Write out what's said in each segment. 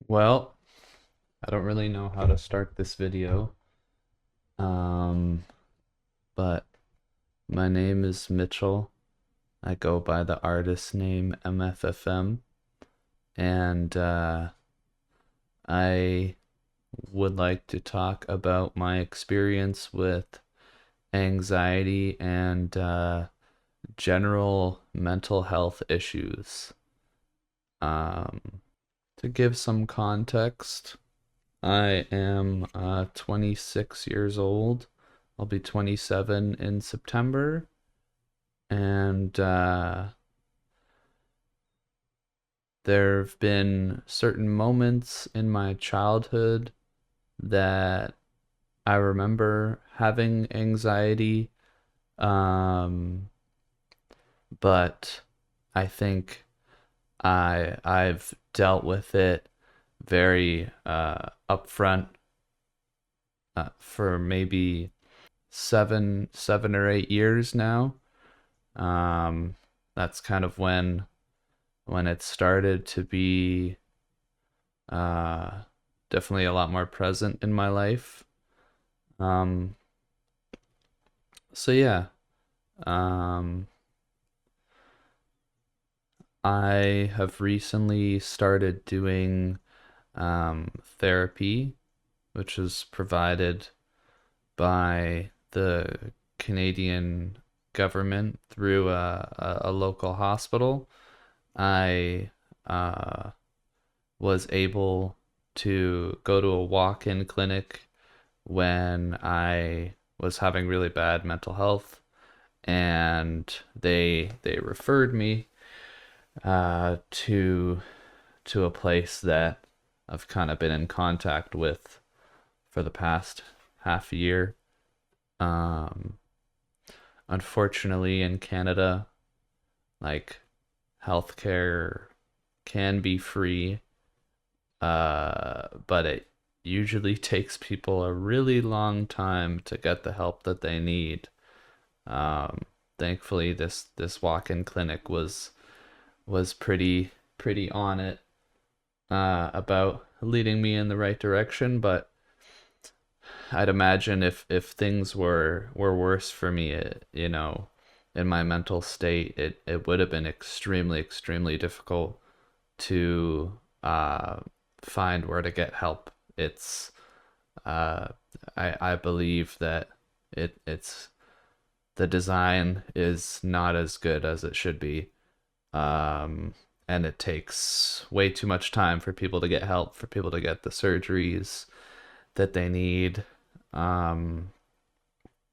Well, I don't really know how to start this video, um, but my name is Mitchell. I go by the artist name MFFM, and I would like to talk about my experience with anxiety and general mental health issues. Um, to give some context, I am 26 years old. I'll be 27 in September. And there have been certain moments in my childhood that I remember having anxiety. Um, but I think I've dealt with it very upfront for maybe seven or 8 years now. Um, that's kind of when it started to be uh, definitely a lot more present in my life. Um, so yeah, um, I have recently started doing therapy, which is provided by the Canadian government through a local hospital. I was able to go to a walk-in clinic when I was having really bad mental health, and they referred me to a place that I've kind of been in contact with for the past half a year. Um, Unfortunately, in Canada, like healthcare can be free, but it usually takes people a really long time to get the help that they need. Um, Thankfully, this walk-in clinic was pretty on it about leading me in the right direction, but I'd imagine if things were worse for me, in my mental state, it would have been extremely difficult to find where to get help. It's uh, I believe that it's the design is not as good as it should be, um, and it takes way too much time for people to get help, for people to get the surgeries that they need. Um,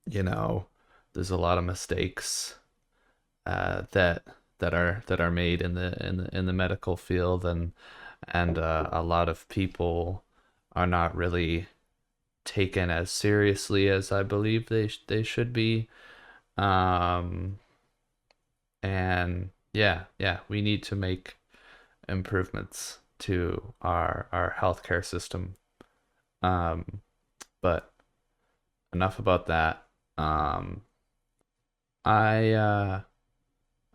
you know, there's a lot of mistakes that are made in the medical field, and a lot of people are not really taken as seriously as I believe they should be. Um, and yeah, we need to make improvements to our healthcare system. Um, but enough about that. Um, I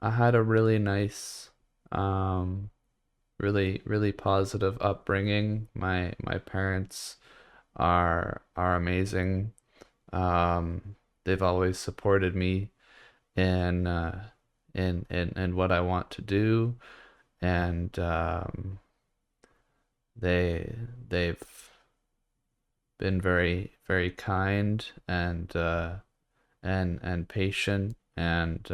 had a really nice, um, really positive upbringing. My parents are amazing. They've always supported me in in what I want to do, and they've been very kind and patient, and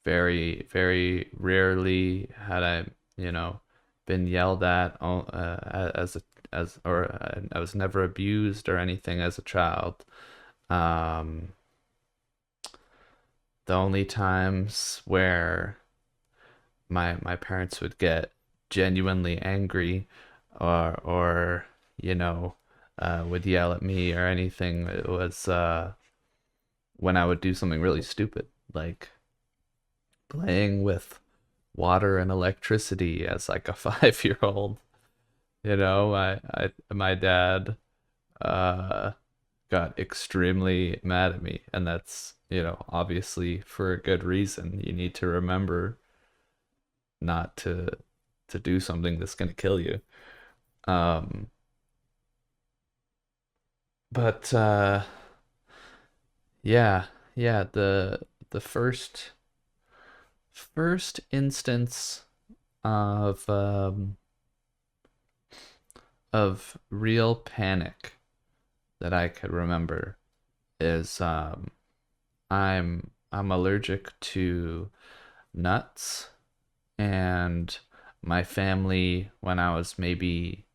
very rarely had I, you know, been yelled at as a as or I was never abused or anything as a child. Um, the only times where my parents would get genuinely angry or would yell at me or anything, it was when I would do something really stupid, like playing with water and electricity as like a 5-year old. My dad uh got extremely mad at me, and that's, obviously for a good reason. You need to remember not to to do something that's going to kill you. Um, but yeah, yeah, the first instance of real panic that I could remember is I'm allergic to nuts, and my family, when I was maybe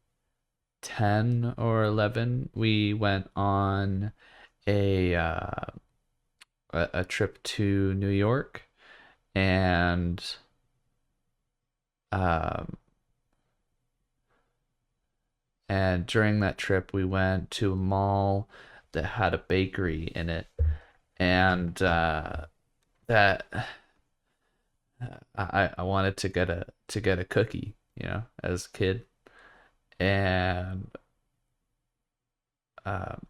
10 or 11, we went on a a trip to New York, and um and during that trip we went to a mall that had a bakery in it, and that I wanted to get a cookie, as a kid. And um,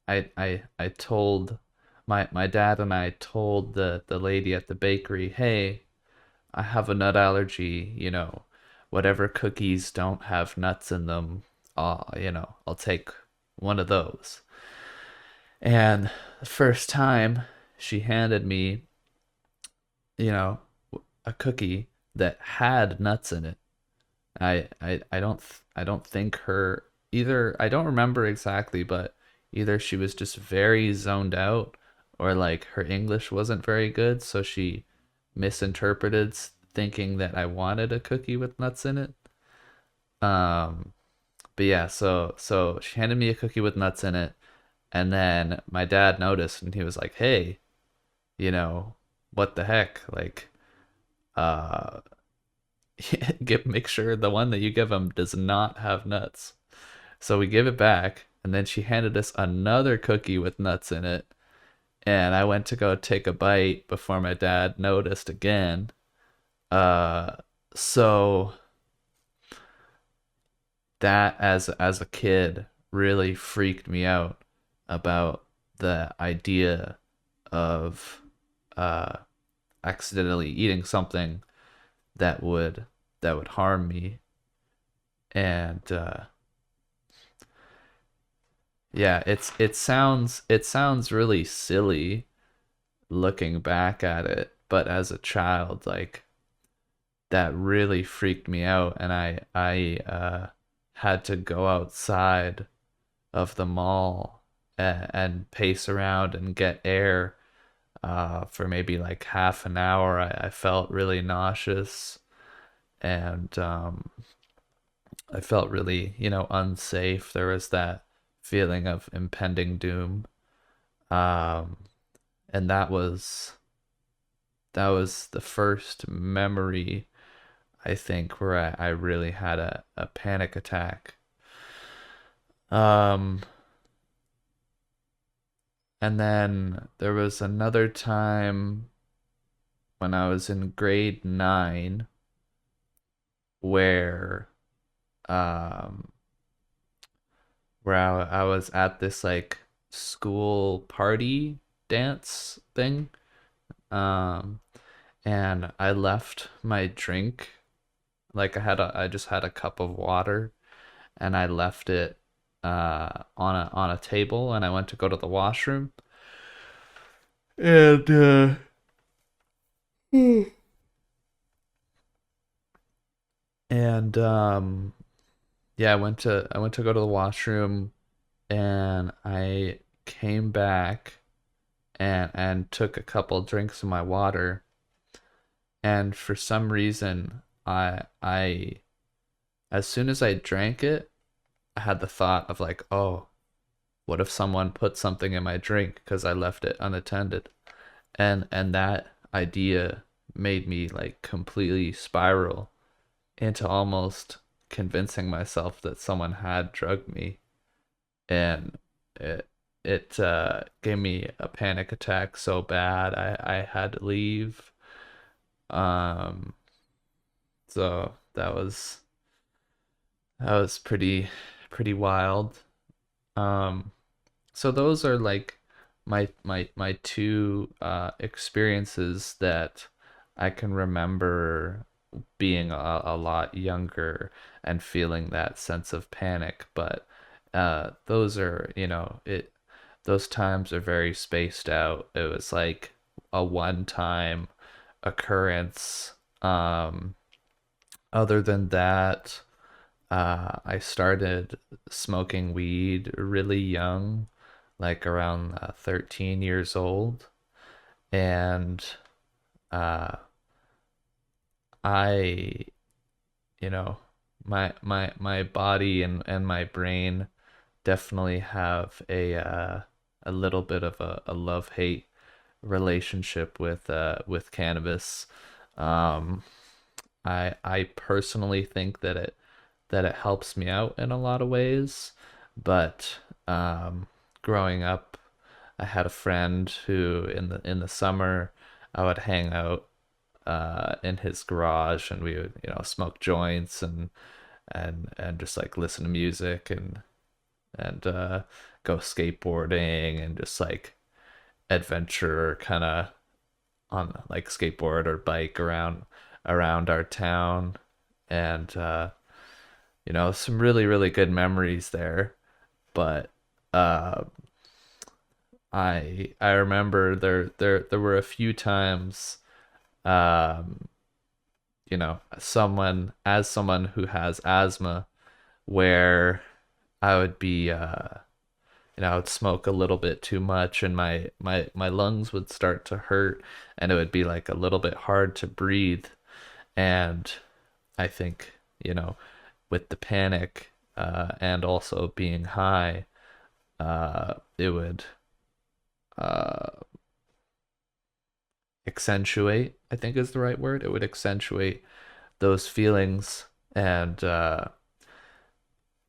I told my dad and I told the lady at the bakery, hey, I have a nut allergy, whatever cookies don't have nuts in them, I'll take one of those. And the first time she handed me, you know, a cookie that had nuts in it. I don't think her either. I don't remember exactly, but either she was just very zoned out, or like her English wasn't very good, so she misinterpreted thinking that I wanted a cookie with nuts in it. Um, but yeah, so she handed me a cookie with nuts in it, and then my dad noticed, and he was like, "Hey, you know, what the heck? Like, uh, make sure the one that you give him does not have nuts." So we give it back, and then she handed us another cookie with nuts in it, and I went to go take a bite before my dad noticed again. Uh, so that, as a kid, really freaked me out about the idea of uh accidentally eating something that would harm me. And yeah, it sounds really silly looking back at it, but as a child, like, that really freaked me out, and I had to go outside of the mall and pace around and get air for maybe like half an hour. I felt really nauseous, and I felt really, unsafe. There was that feeling of impending doom. Um, and that was the first memory, I think, where I really had a panic attack. Um, and then there was another time when I was in grade 9 where um I was at this like school party dance thing. Um, and I left my drink, like I just had a cup of water, and I left it on a table, and I went to go to the washroom. And and yeah, I went to go to the washroom, and I came back and took a couple drinks of my water, and for some reason I as soon as I drank it, I had the thought of like, oh, what if someone put something in my drink because I left it unattended? And that idea made me like completely spiral into almost convincing myself that someone had drugged me, and it gave me a panic attack so bad I had to leave. Um, so that was pretty wild. Um, so those are like my two experiences that I can remember being a lot younger and feeling that sense of panic. But those are, those times are very spaced out. It was like a one-time occurrence. Other than that, I started smoking weed really young, like around 13 years old. And uh, I, you know, my body and my brain definitely have a little bit of a love-hate relationship with cannabis. Um, I personally think that it helps me out in a lot of ways, but growing up, I had a friend who in the summer I would hang out in his garage, and we would, smoke joints and just like listen to music and go skateboarding and just like adventure kind of on like skateboard or bike around our town. And some really really good memories there. But uh I remember there were a few times, um someone who has asthma, where I would be I would smoke a little bit too much, and my lungs would start to hurt, and it would be like a little bit hard to breathe. And I think, with the panic and also being high, it would uh, accentuate, I think is the right word. It would accentuate those feelings. And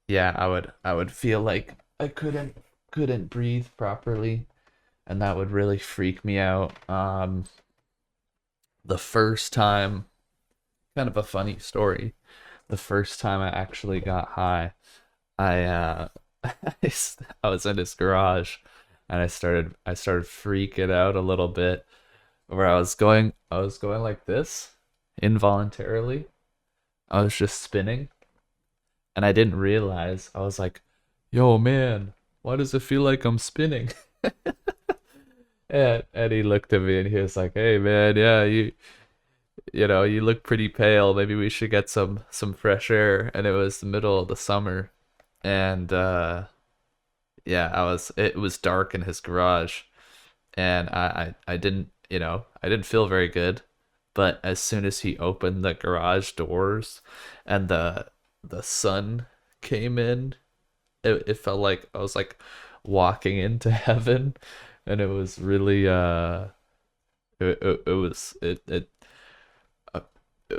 yeah, I would feel like I couldn't breathe properly, and that would really freak me out. The first time, kind of a funny story. The first time I actually got high, I I was in his garage, and I started freaking out a little bit, where I was going like this involuntarily. I was just spinning, and I didn't realize. I was like, "Yo, man, why does it feel like I'm spinning?" And he looked at me and he was like, "Hey, man, yeah, you look pretty pale. Maybe we should get some fresh air." And it was the middle of the summer, and yeah, it was dark in his garage, and I didn't, I didn't feel very good. But as soon as he opened the garage doors and the sun came in, it felt like I was like walking into heaven. And it was really uh, it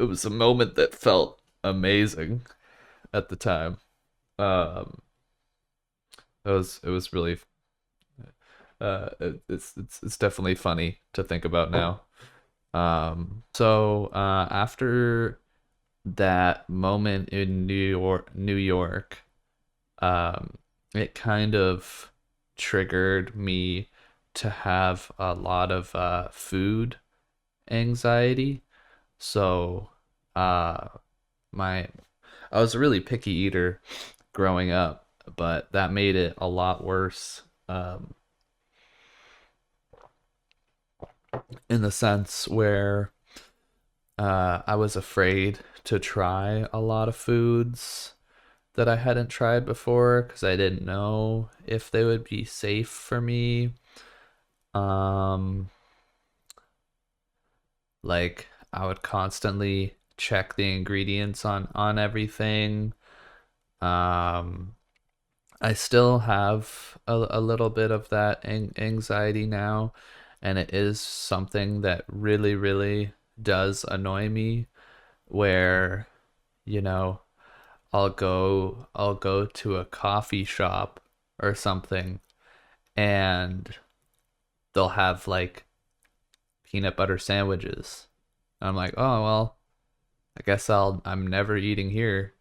was a moment that felt amazing at the time. Um, it was really it's definitely funny to think about now. So after that moment in New York, um, it kind of triggered me to have a lot of food anxiety. So, uh, my I was a really picky eater growing up, but that made it a lot worse. In the sense where I was afraid to try a lot of foods that I hadn't tried before because I didn't know if they would be safe for me. Um, like I would constantly check the ingredients on everything. Um, I still have a little bit of that anxiety now, and it is something that really, really does annoy me. Where, you know, I'll go to a coffee shop or something, and they'll have like peanut butter sandwiches. I'm like, oh well, I guess I'm never eating here,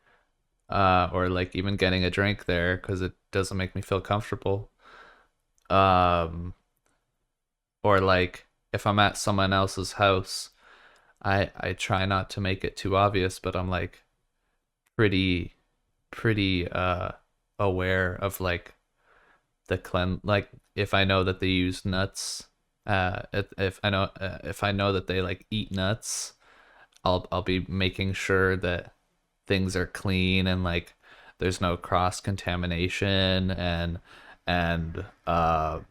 or like even getting a drink there because it doesn't make me feel comfortable. Um, or like if I'm at someone else's house, I try not to make it too obvious, but I'm like pretty pretty aware of like the like if I know that they use nuts, if I know that they like eat nuts, I'll be making sure that things are clean and like there's no cross contamination, and the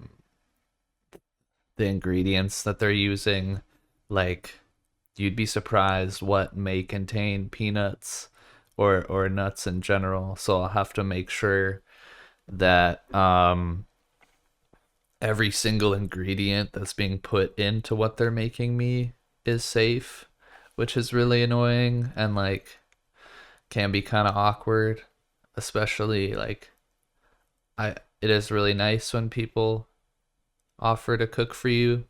ingredients that they're using, like you'd be surprised what may contain peanuts or nuts in general. So I'll have to make sure that every single ingredient that's being put into what they're making me is safe, which is really annoying and like can be kind of awkward, especially like I it is really nice when people offer to cook for you,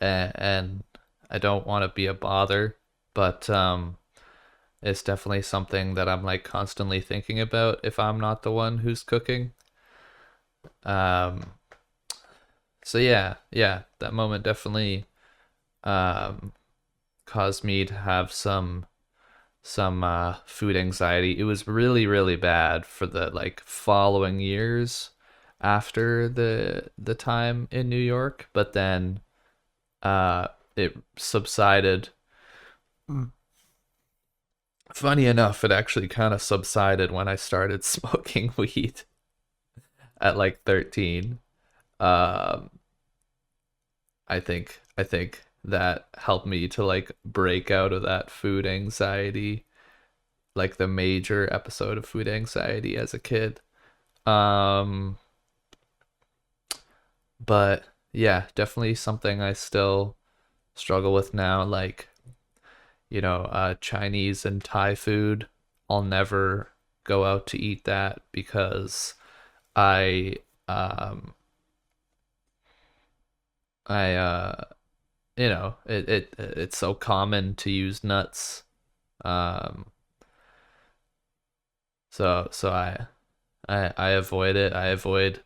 and I don't want to be a bother, but it's definitely something that I'm like constantly thinking about if I'm not the one who's cooking. Um, so yeah, that moment definitely um caused me to have some food anxiety. It was really bad for the like following years after the time in New York, but then it subsided. Mm. Funny enough, it actually kind of subsided when I started smoking weed at like 13. Um, I think that helped me to like break out of that food anxiety, like the major episode of food anxiety as a kid. Um, but yeah, definitely something I still struggle with now. Like, Chinese and Thai food. I'll never go out to eat that because I, um, I, it's so common to use nuts. Um, so I avoid it. I avoid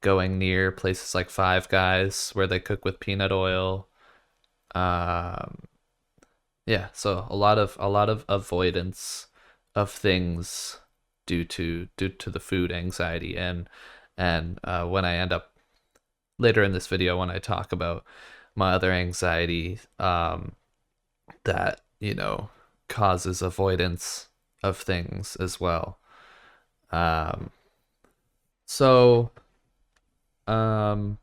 going near places like Five Guys where they cook with peanut oil. Um, yeah, so a lot of avoidance of things due to the food anxiety, and when I end up later in this video when I talk about my other anxiety, that causes avoidance of things as well. Um, so um,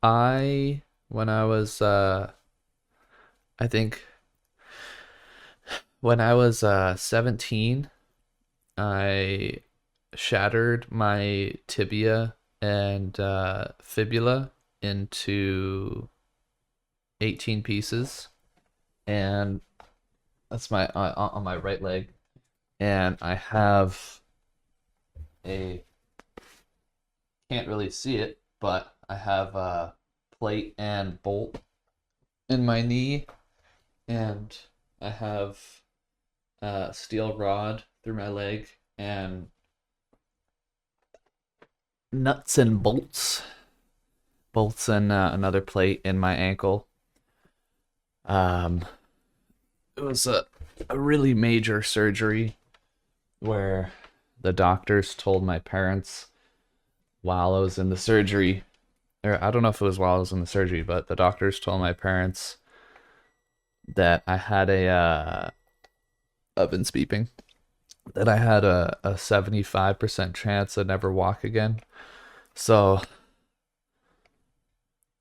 I when I was I think when I was 17, I shattered my tibia and fibula into 18 pieces, and that's my on my right leg, and I have a can't really see it, but I have a plate and bolt in my knee, and I have a steel rod through my leg, and nuts and bolts and another plate in my ankle. Um, it was a really major surgery where the doctors told my parents while I was in the surgery, or I don't know if it was while I was in the surgery, but the doctors told my parents that I had a oven's beeping, that I had a 75% chance I'd never walk again. So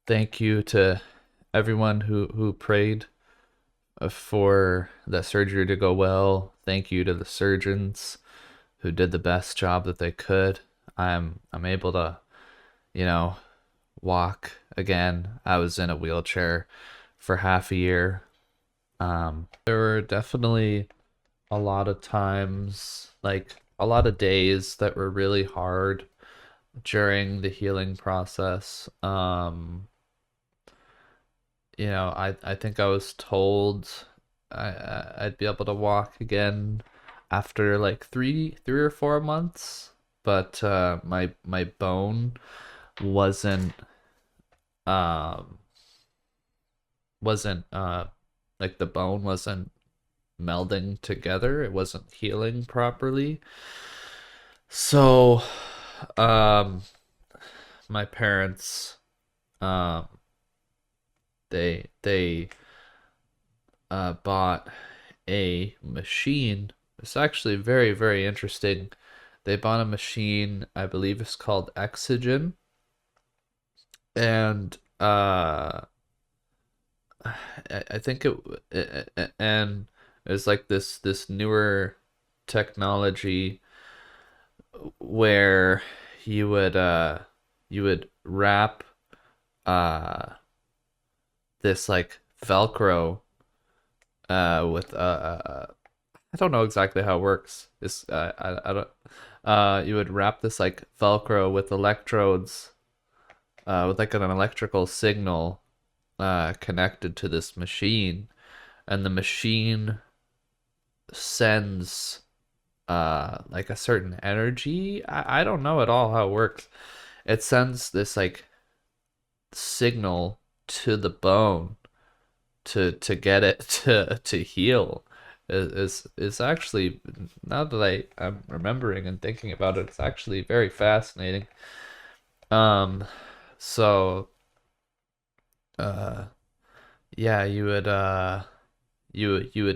thank you to everyone who prayed for the surgery to go well. Thank you to the surgeons who did the best job that they could. I'm able to, you know, walk again. I was in a wheelchair for half a year. There were definitely a lot of times, like a lot of days that were really hard during the healing process. I think I was told I'd be able to walk again after like three or 4 months, but my bone wasn't um wasn't like the bone wasn't melding together. It wasn't healing properly. So, um, my parents, um, they bought a machine. It's actually very, very interesting. They bought a machine, I believe it's called Exogen, and I think and it's like this newer technology where you would you would wrap uh this like Velcro with I don't know exactly how it works. It's I don't you would wrap this like Velcro with electrodes with like an electrical signal connected to this machine, and the machine sends like a certain energy. I don't know at all how it works. It sends this like signal to the bone to get it to heal. Is actually, now that I'm remembering and thinking about it, it's actually very fascinating. Um, so uh yeah, you would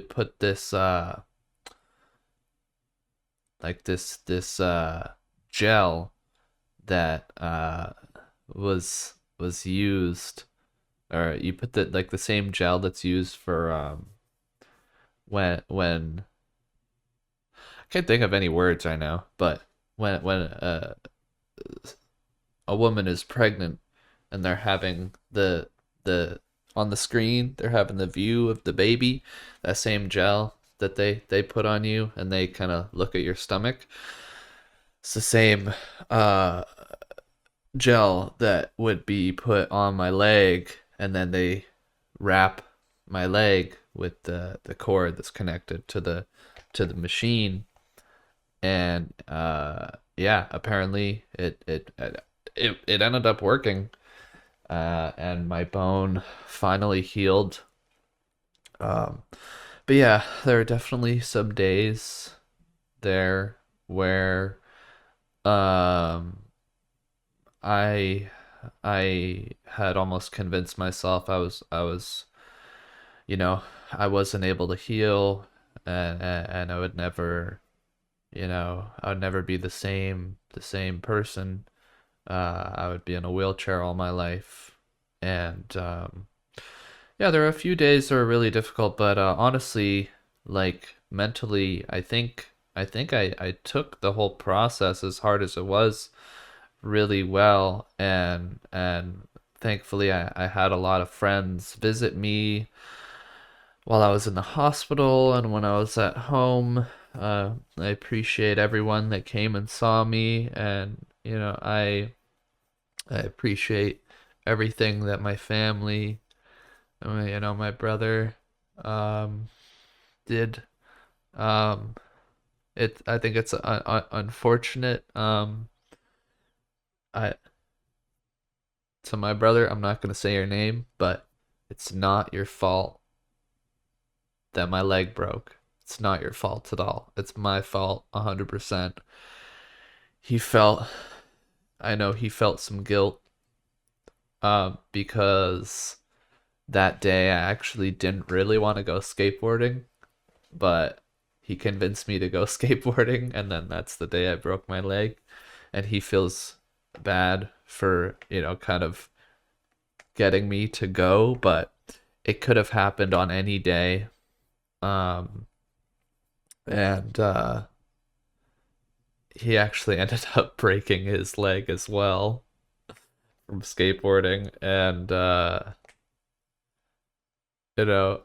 put this like this gel that was used, or you put the like the same gel that's used for when I can't think of any words right now, but when a woman is pregnant and they're having the on the screen, they're having the view of the baby, that same gel that they put on you, and they kind of look at your stomach. It's the same uh gel that would be put on my leg, and then they wrap my leg with the cord that's connected to the machine. And yeah, apparently it ended up working, and my bone finally healed. um but yeah, there are definitely some days there where um I I had almost convinced myself you know, I wasn't able to heal, and I would never, I would never be the same person. I would be in a wheelchair all my life. And yeah, there are a few days that are really difficult, but honestly, like mentally, I took the whole process, as hard as it was, really well. And thankfully I had a lot of friends visit me while I was in the hospital and when I was at home. I appreciate everyone that came and saw me, and I appreciate everything that my family, my brother, um, did. Um, I think it's unfortunate. I To my brother, I'm not gonna say your name, but it's not your fault that my leg broke. It's not your fault at all. It's my fault 100%. He felt, I know he felt some guilt because that day I actually didn't really want to go skateboarding, but he convinced me to go skateboarding, and then that's the day I broke my leg. And he feels bad for, kind of getting me to go, but it could have happened on any day. Um, and he actually ended up breaking his leg as well from skateboarding. And you know,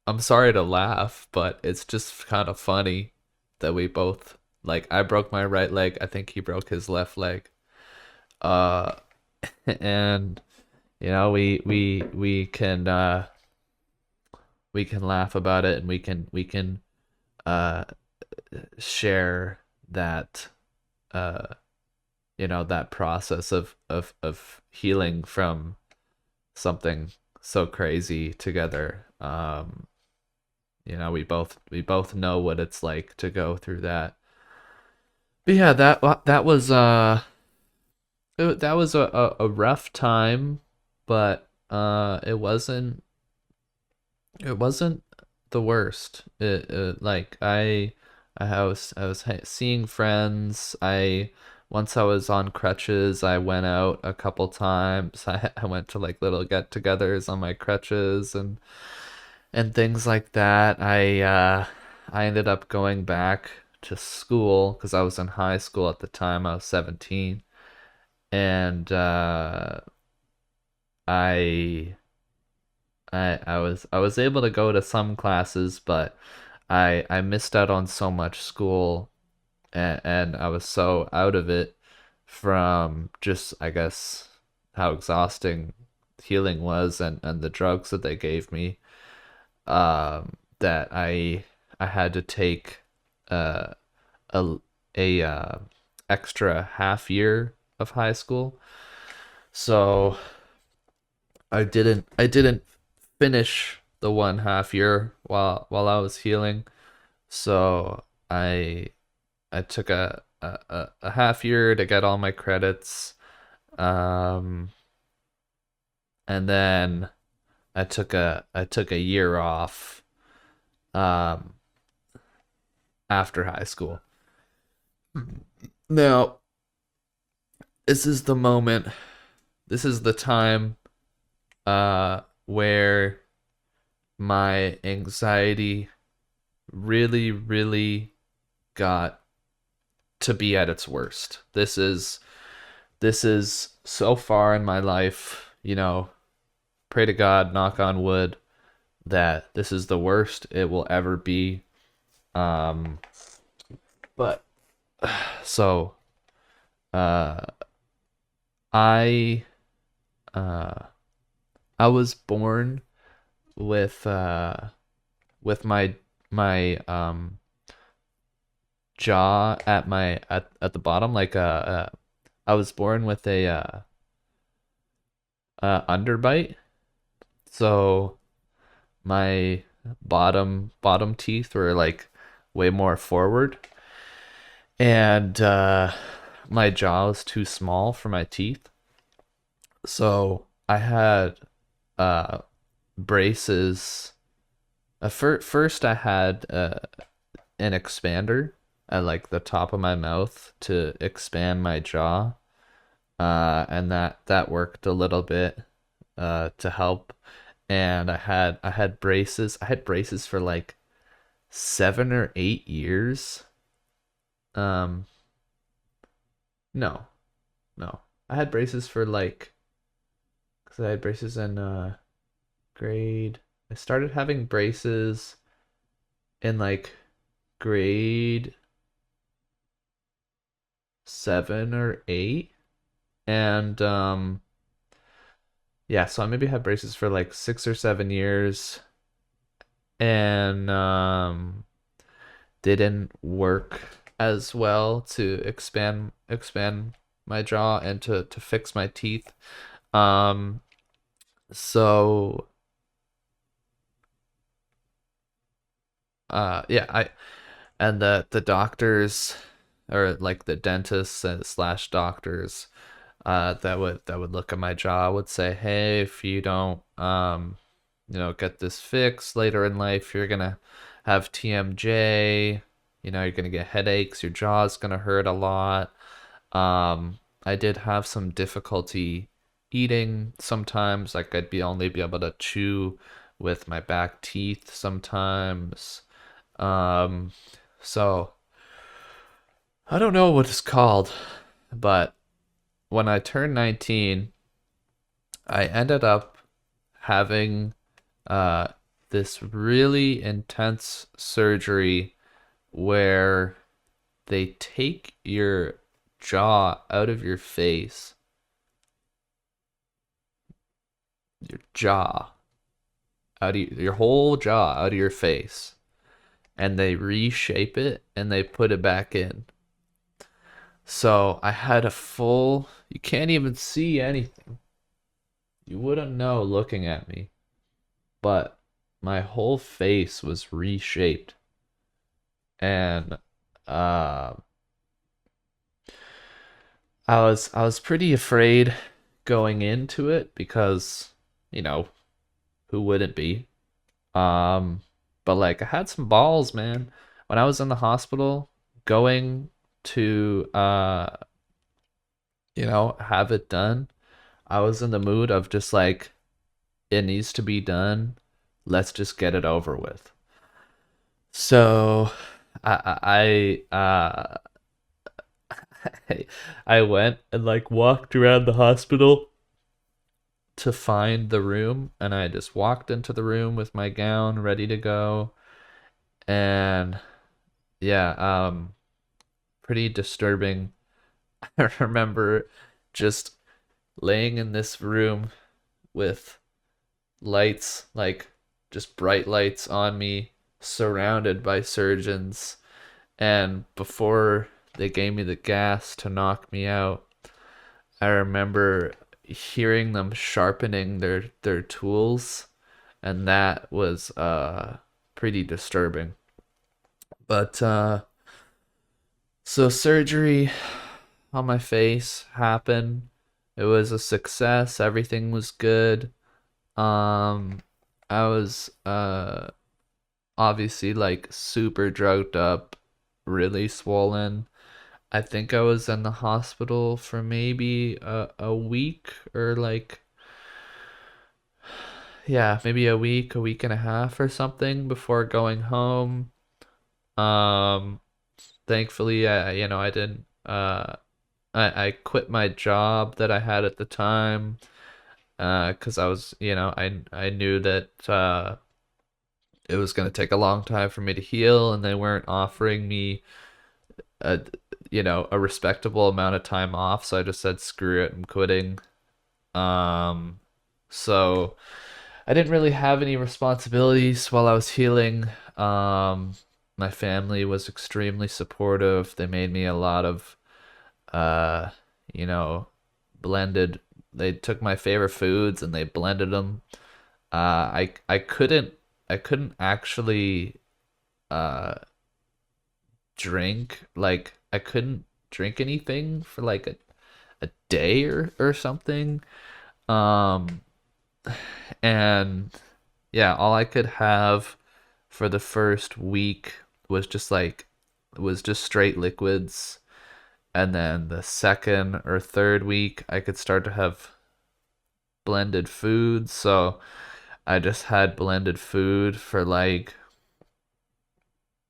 I'm sorry to laugh, but it's just kind of funny that we both, like, I broke my right leg, I think he broke his left leg. Uh and we can laugh about it, and we can uh share that uh that process of healing from something so crazy together. We both know what it's like to go through that. But yeah, that was a rough time, but it wasn't the worst. Like I was seeing friends. I Once I was on crutches, I went out a couple times. I went to like little get-togethers on my crutches and things like that. I ended up going back to school because I was in high school at the time. I was 17, and I I was able to go to some classes, but I missed out on so much school, and I was so out of it from just, I guess, how exhausting healing was, and the drugs that they gave me, that I had to take uh, a extra half year of high school. So I didn't finish the 1.5 year while I was healing. So I took a half year to get all my credits. Um, and then I took a year off um after high school. Now, this is the moment, this is the time where my anxiety really, really got to be at its worst. This is so far in my life, pray to God, knock on wood, that this is the worst it will ever be. Um, but so uh I uh I was born with with my jaw at the bottom, like I was born with a underbite. So my bottom teeth were like way more forward, and my jaw was too small for my teeth. So I had uh braces. First I had an expander at like the top of my mouth to expand my jaw, and that worked a little bit to help. And I had braces. I had braces for like 7 or 8 years. Um, no, no, I had braces for like, because I had braces in grade. I started having braces in like grade 7 or 8, and yeah, so I maybe had braces for like 6 or 7 years, and didn't work as well to expand my jaw and to fix my teeth. Um, so yeah, I and the doctors, or like the dentists and slash doctors, that would look at my jaw would say, hey, if you don't get this fixed later in life, you're gonna have TMJ. You're gonna get headaches, your jaw's gonna hurt a lot. I did have some difficulty eating sometimes, like I'd be only be able to chew with my back teeth sometimes. um so I don't know what it's called, but when I turned 19, I ended up having uh, this really intense surgery where they take your jaw out of your face, your jaw your whole jaw out of your face, and they reshape it and they put it back in. So I had a full, you can't even see anything. you wouldn't know looking at me, but my whole face was reshaped, and uh, I was pretty afraid going into it because, you know, who wouldn't be? Um, but like I had some balls, man. When I was in the hospital, going to have it done, I was in the mood of just like it needs to be done. Let's just get it over with. So I went and like walked around the hospital to find the room, and I just walked into the room with my gown ready to go. And yeah, pretty disturbing. I remember just laying in this room with lights, like just bright lights on me, surrounded by surgeons. And before they gave me the gas to knock me out, I remember hearing them sharpening their tools, and that was pretty disturbing. But so surgery on my face happened. It was a success. Everything was good. Um, I was obviously like super drugged up, really swollen. I think I was in the hospital for maybe a week, or like, yeah, maybe a week and a half or something before going home. Um, Thankfully, I didn't I quit my job that I had at the time, 'cause I was, I knew that it was gonna take a long time for me to heal, and they weren't offering me a a respectable amount of time off, so I just said screw it, I'm quitting. Um, so I didn't really have any responsibilities while I was healing. Um, my family was extremely supportive. They made me a lot of uh, you know, blended. They took my favorite foods and they blended them. I couldn't actually uh drink, like I couldn't drink anything for like a day or something. Um and yeah, all I could have for the first week was just like was just straight liquids, and then the second or third week I could start to have blended foods. So I just had blended food for like,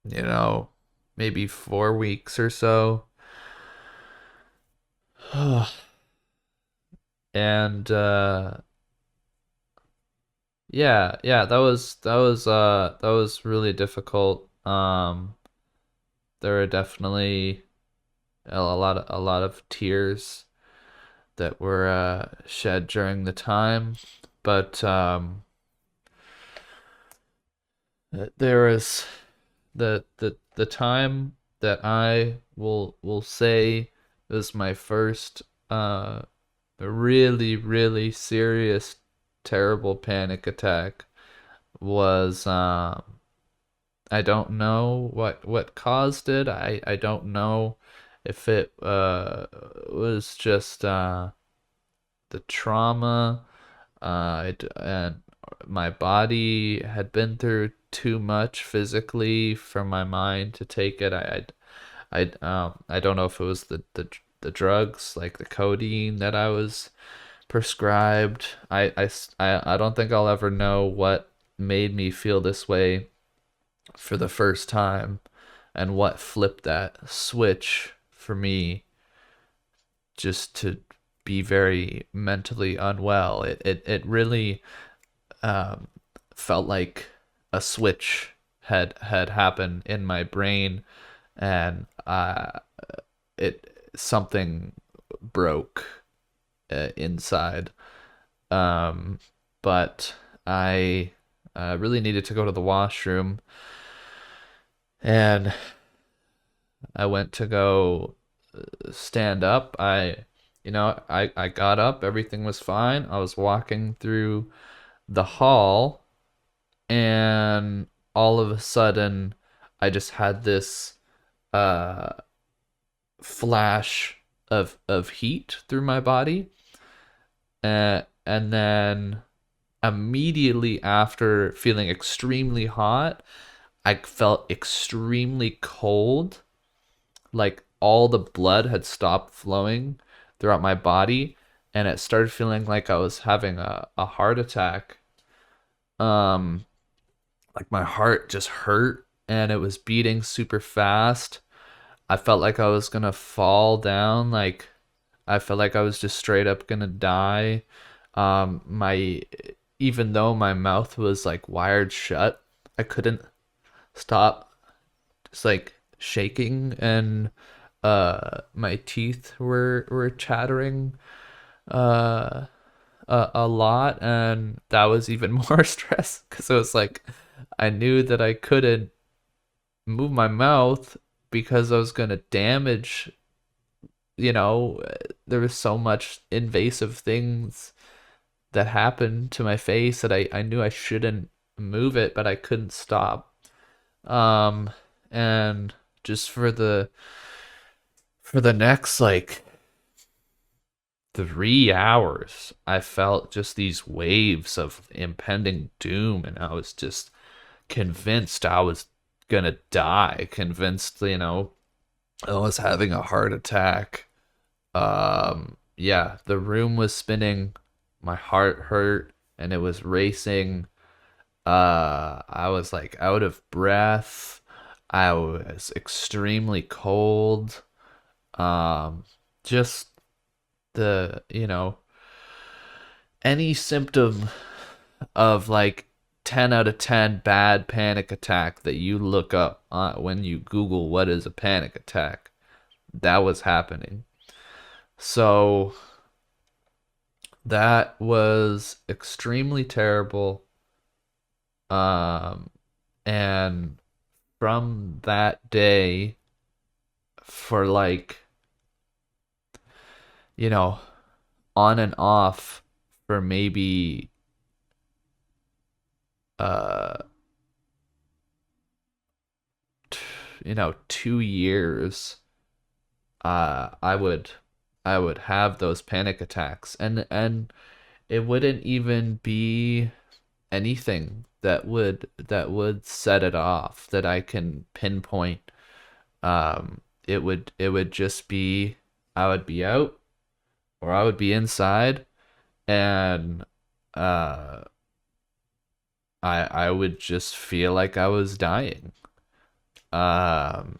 you know, maybe 4 weeks or so. And yeah, that was really difficult. There were definitely a lot of tears that were shed during the time, but there was the time that I will say was my first really really serious terrible panic attack. Was I don't know what caused it. I don't know if it was just the trauma, and my body had been through too much physically for my mind to take it. I don't know if it was the drugs, like the codeine that I was prescribed. I don't think I'll ever know what made me feel this way for the first time, and what flipped that switch for me just to be very mentally unwell. It really um, felt like a switch had happened in my brain, and it something broke inside. Um, but I really needed to go to the washroom, and I went to go stand up. I I got up, everything was fine. I was walking through the hall, and all of a sudden, I just had this uh, flash of heat through my body. And then immediately after feeling extremely hot, I felt extremely cold, like all the blood had stopped flowing throughout my body, and it started feeling like I was having a heart attack. Um, like my heart just hurt and it was beating super fast. I felt like I was gonna fall down, like I felt like I was just straight up gonna die. My Even though my mouth was like wired shut, I couldn't stop just like shaking, and my teeth were chattering uh a lot, and that was even more stress because it was like I knew that I couldn't move my mouth because I was gonna damage, there was so much invasive things that happened to my face that I knew I shouldn't move it, but I couldn't stop. Um, and just for the next like 3 hours, I felt just these waves of impending doom, and I was just convinced I was gonna die, convinced, I was having a heart attack. Yeah, the room was spinning, my heart hurt, and it was racing. I was like out of breath. I was extremely cold. Um, just the, any symptom of like 10 out of 10 bad panic attack that you look up when you Google what is a panic attack, that was happening. So that was extremely terrible. Um, and from that day, for like, you know, on and off for maybe uh 2 years, I would have those panic attacks, and it wouldn't even be anything that would set it off that I can pinpoint. It would just be, I would be out or I would be inside, and uh I would just feel like I was dying. Um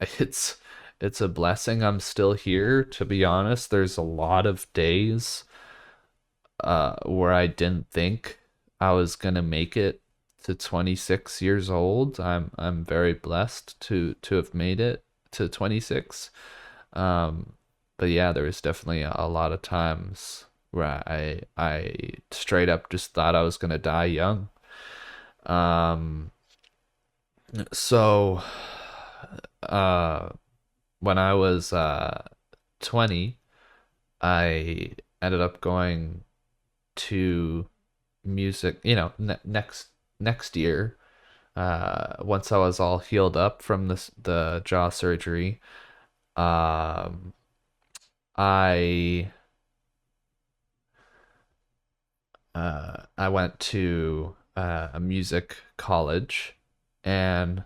it's it's a blessing I'm still here, to be honest. There's a lot of days where I didn't think I was gonna make it to 26 years old. I'm very blessed to have made it to 26. Um, but yeah, there was definitely a lot of times where I straight up just thought I was gonna die young. Um, so uh, when I was 20, I ended up going to music, next year. Once I was all healed up from the jaw surgery, um, I I went to a music college, and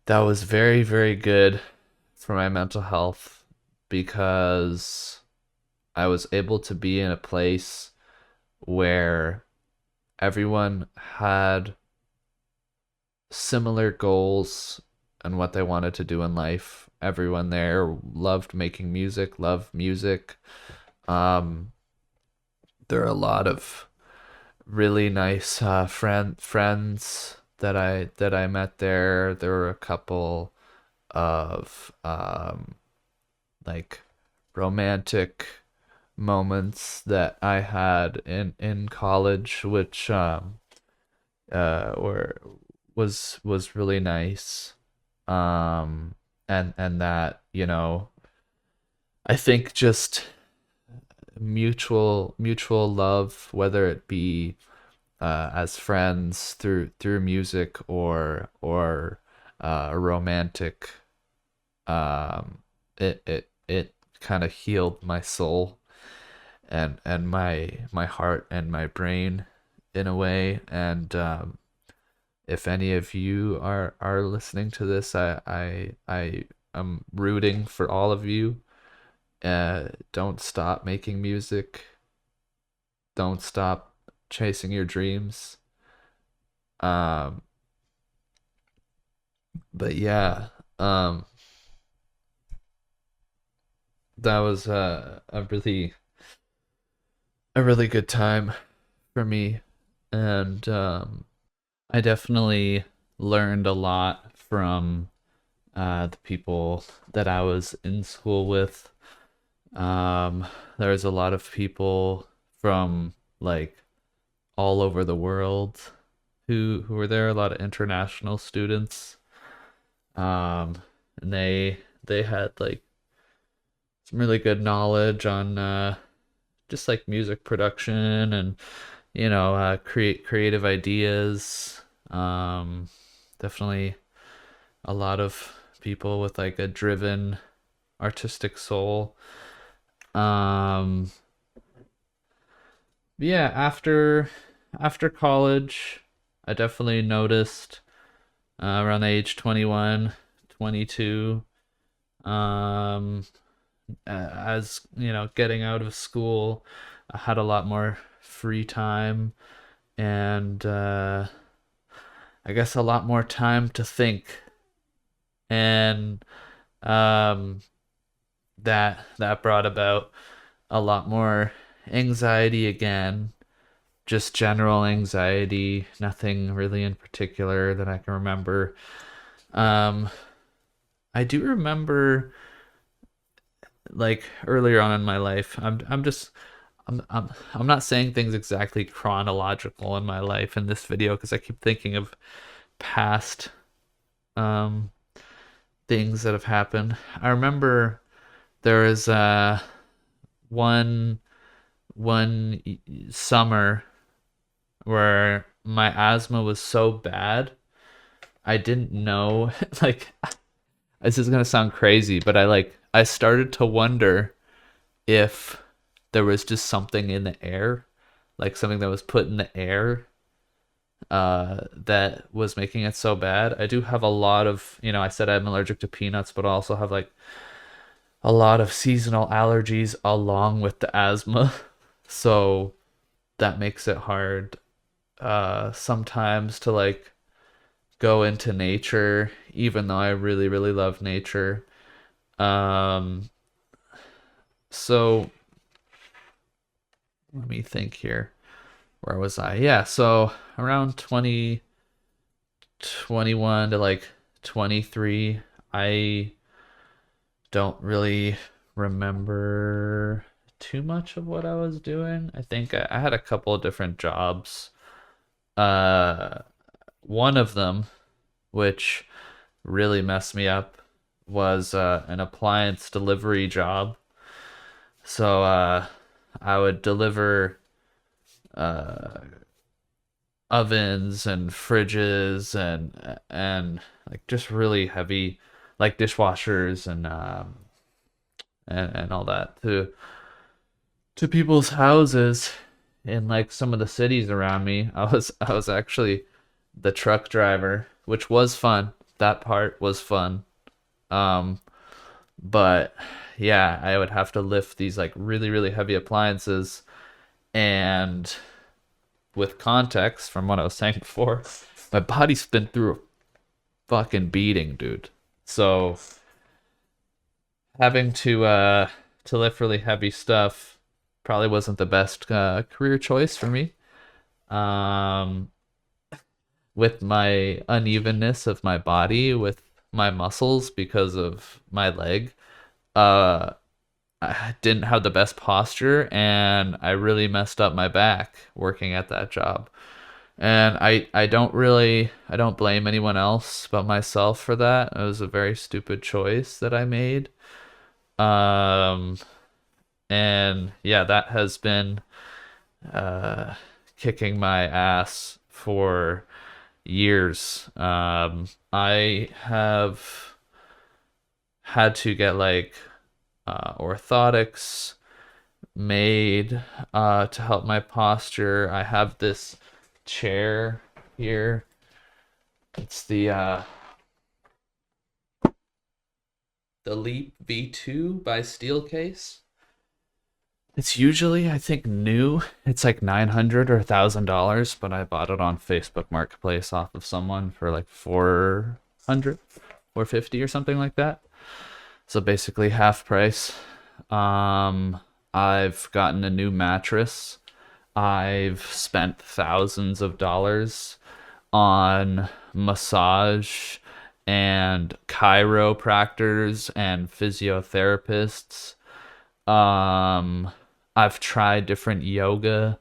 that was very, very good for my mental health because I was able to be in a place where everyone had similar goals and what they wanted to do in life. Everyone there loved making music, loved music. Um, there are a lot of really nice friends that I met there. There were a couple of like romantic moments that I had in college, which were was really nice. Um, and that, I think just mutual love, whether it be as friends through music or a romantic, um, it kind of healed my soul and my heart and my brain in a way. And if any of you are listening to this, I am rooting for all of you. Don't stop making music. Don't stop chasing your dreams. Um, but yeah, um, that was a really good time for me, and I definitely learned a lot from the people that I was in school with. There was a lot of people from like all over the world who were there, a lot of international students. Um, and they had like some really good knowledge on just like music production and creative ideas. Definitely a lot of people with like a driven artistic soul. Um, yeah, after college, I definitely noticed around the age 21, 22, um, as getting out of school, I had a lot more free time and I guess a lot more time to think. And um, that brought about a lot more anxiety again, just general anxiety, nothing really in particular that I can remember. Um, I do remember like earlier on in my life, I'm not saying things exactly chronological in my life in this video because I keep thinking of past um things that have happened. I remember there was one one summer where my asthma was so bad I didn't know like this is gonna sound crazy, but I started to wonder if there was just something in the air, like something that was put in the air that was making it so bad. I do have a lot of, I said I'm allergic to peanuts, but I also have like a lot of seasonal allergies along with the asthma. So that makes it hard sometimes to like go into nature, even though I really, really love nature. Um, so let me think here. Where was I? Yeah, so around 2021 to like 23, I don't really remember too much of what I was doing. I think I had a couple of different jobs. Uh, one of them, which really messed me up, was an appliance delivery job. So I would deliver uh, ovens and fridges and like just really heavy like dishwashers and all that to people's houses in like some of the cities around me. I was actually the truck driver, which was fun. That part was fun. Um, but yeah, I would have to lift these like really, really heavy appliances. And with context from what I was saying before, my body's been through a fucking beating, dude. So having to lift really heavy stuff probably wasn't the best career choice for me. Um, with my unevenness of my body, with my muscles because of my leg, uh, I didn't have the best posture and I really messed up my back working at that job. And I don't blame anyone else but myself for that. It was a very stupid choice that I made. Um, and yeah, that has been uh, kicking my ass for years. I have had to get like orthotics made to help my posture. I have this chair here. It's the Leap V2 by Steelcase. It's usually, I think, new. It's like 900 or $1,000, but I bought it on Facebook Marketplace off of someone for like 400, 450 or something like that. So basically half price. I've gotten a new mattress. I've spent thousands of dollars on massage and chiropractors and physiotherapists. Um, I've tried different yoga.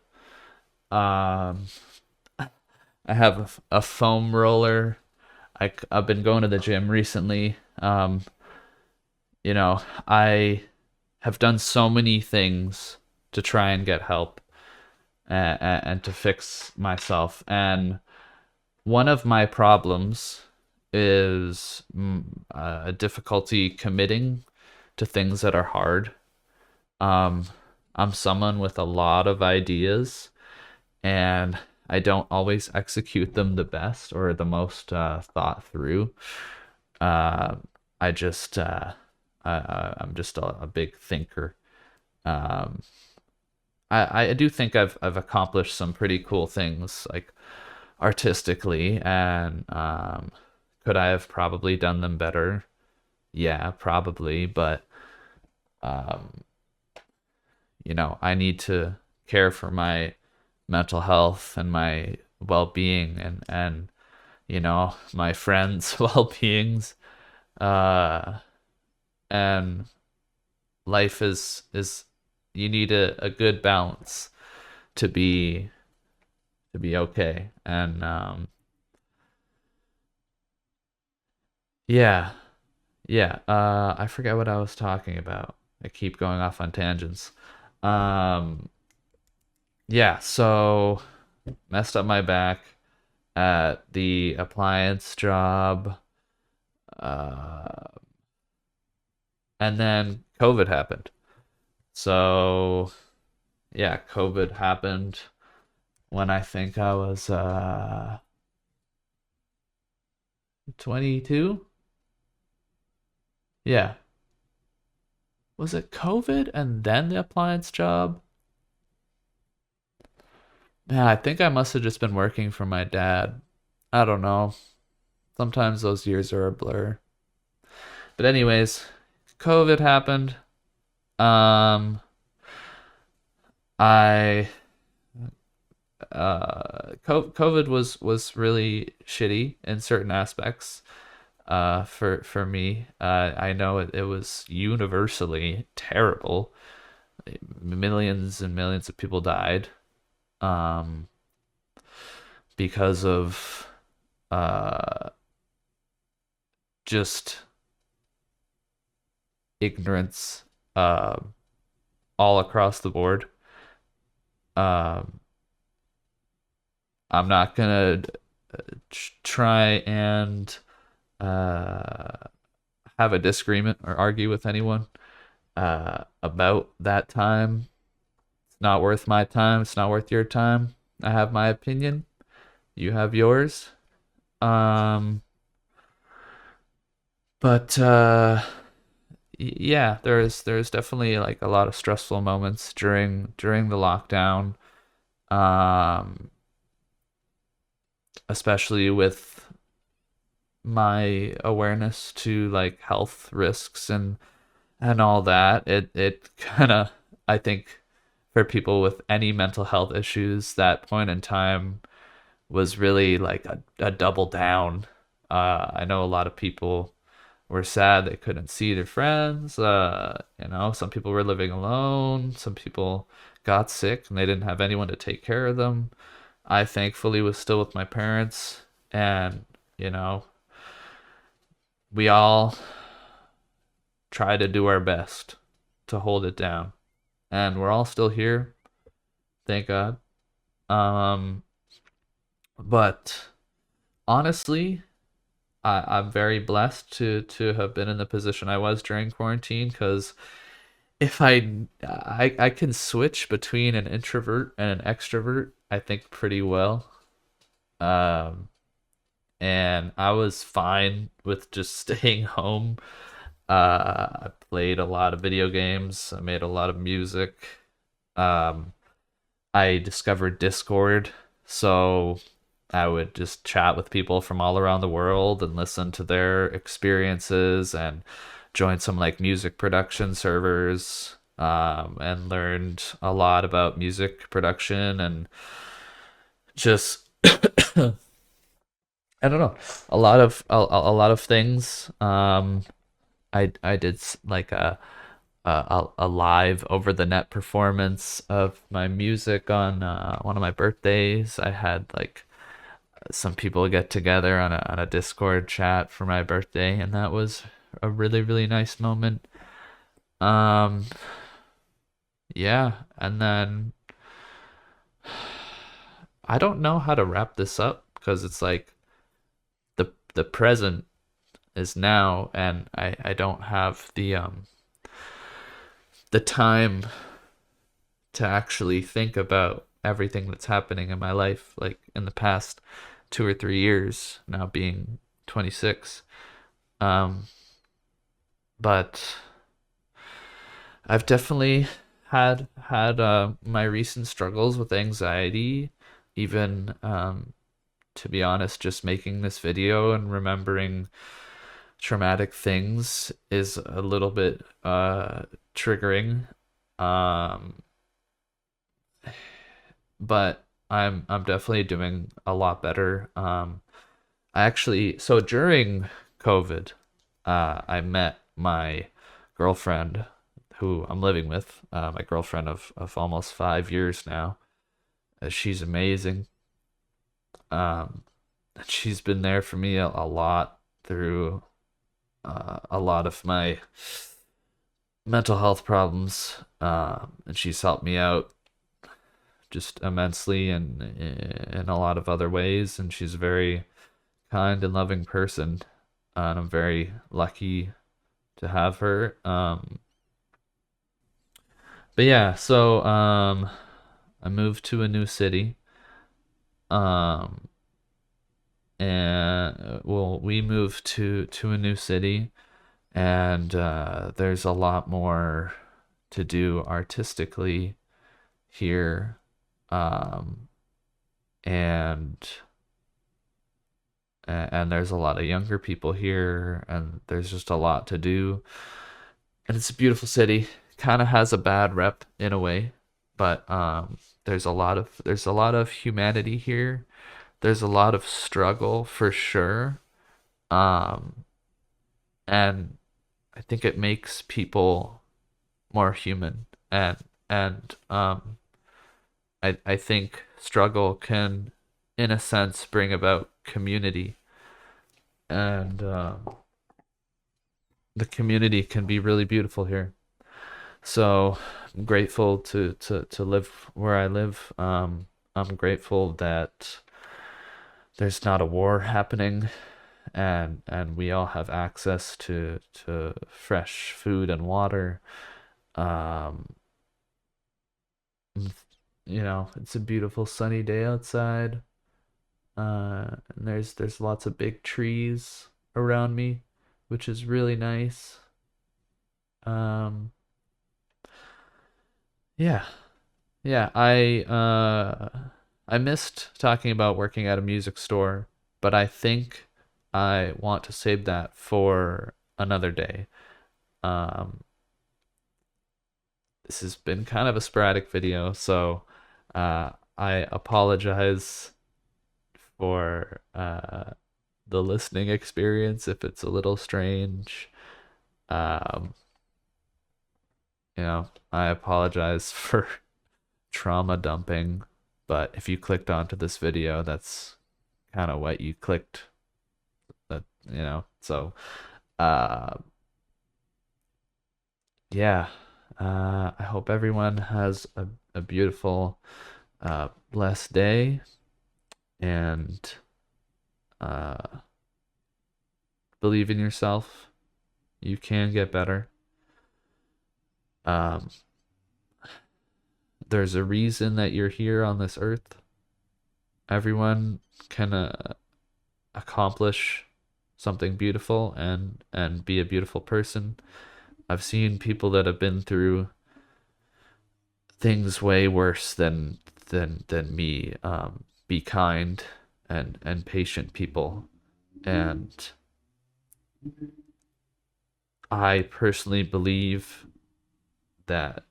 Um, I have a foam roller. I've been going to the gym recently. You know, I have done so many things to try and get help and to fix myself. And one of my problems is a difficulty committing to things that are hard. Um, I'm someone with a lot of ideas, and I don't always execute them the best or the most thought through. Uh, I just I'm just a big thinker. Um, I do think I've accomplished some pretty cool things like artistically, and could I have probably done them better? Yeah, probably, but um, I need to care for my mental health and my well-being and my friends' well-beings. Uh, and life is you need a good balance to be okay. And yeah, yeah. I forget what I was talking about. I keep going off on tangents. Um, yeah, so messed up my back at the appliance job. Uh, and then COVID happened. So, yeah, COVID happened when I think I was 22. Yeah. Was it COVID and then the appliance job? Yeah, I think I must have just been working for my dad. I don't know. Sometimes those years are a blur. But anyways, COVID happened. Um, I COVID was really shitty in certain aspects. For me, I know it was universally terrible. Millions and millions of people died. Um, because of uh just ignorance all across the board. Um, I'm not gonna try and uh, have a disagreement or argue with anyone about that time. It's not worth my time. It's not worth your time. I have my opinion. You have yours. Um, but yeah, there's definitely like a lot of stressful moments during the lockdown. Um, especially with my awareness to like health risks and all that. It kind of, I think, for people with any mental health issues, that point in time was really like a double down. I know a lot of people were sad they couldn't see their friends. Some people were living alone. Some people got sick and they didn't have anyone to take care of them. I thankfully was still with my parents, and you know, we all try to do our best to hold it down. And we're all still here, thank God. Um, but honestly, I'm very blessed to have been in the position I was during quarantine because if I can switch between an introvert and an extrovert, I think pretty well. Um, and I was fine with just staying home. I played a lot of video games. I made a lot of music. Um, I discovered Discord, so I would just chat with people from all around the world and listen to their experiences and join some like music production servers, and learned a lot about music production and just I don't know, a lot of things. I did like a live over the net performance of my music on one of my birthdays. I had like some people get together on a Discord chat for my birthday, and that was a really nice moment. Um, yeah, and then I don't know how to wrap this up because it's like the present is now, and I don't have the time to actually think about everything that's happening in my life, like in the past 2 or 3 years, now being 26. Um, but I've definitely had my recent struggles with anxiety, even to be honest, just making this video and remembering traumatic things is a little bit triggering. Um, but I'm definitely doing a lot better. I actually, so during COVID, I met my girlfriend who I'm living with, my girlfriend of almost 5 years now. She's amazing. Um, she's been there for me a lot through a lot of my mental health problems, and she's helped me out just immensely and in a lot of other ways. And she's a very kind and loving person, and I'm very lucky to have her. But yeah, so I moved to a new city. Um, and well, we moved to a new city, and there's a lot more to do artistically here. Um, and and there's a lot of younger people here, and there's just a lot to do. And it's a beautiful city. Kind of has a bad rep in a way, but there's a lot of humanity here. There's a lot of struggle for sure. Um, and I think it makes people more human, and I think struggle can, in a sense, bring about community, and the community can be really beautiful here. So I'm grateful to live where I live. I'm grateful that there's not a war happening, and we all have access to fresh food and water. Um, it's a beautiful sunny day outside. And there's lots of big trees around me, which is really nice. Um, yeah. Yeah, I missed talking about working at a music store, but I think I want to save that for another day. Um, this has been kind of a sporadic video, so I apologize for the listening experience if it's a little strange. Um, I apologize for trauma dumping, but if you clicked onto this video, that's kind of what you clicked. So uh yeah, I hope everyone has a beautiful, blessed day, and uh, believe in yourself. You can get better. Um, there's a reason that you're here on this earth. Everyone can accomplish something beautiful and be a beautiful person. I've seen people that have been through things way worse than me, be kind and patient people. And I personally believe that,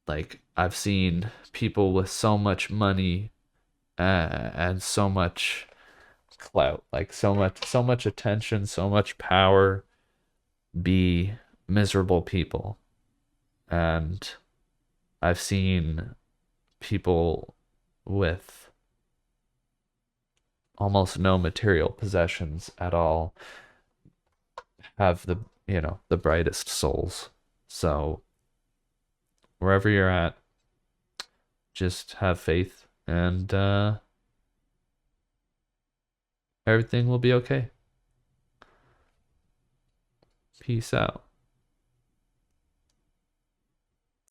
like, I've seen people with so much money, and so much clout, like so much attention, so much power, be miserable people. And I've seen people with almost no material possessions at all have the brightest souls. So wherever you're at, just have faith, and everything will be okay. Peace out.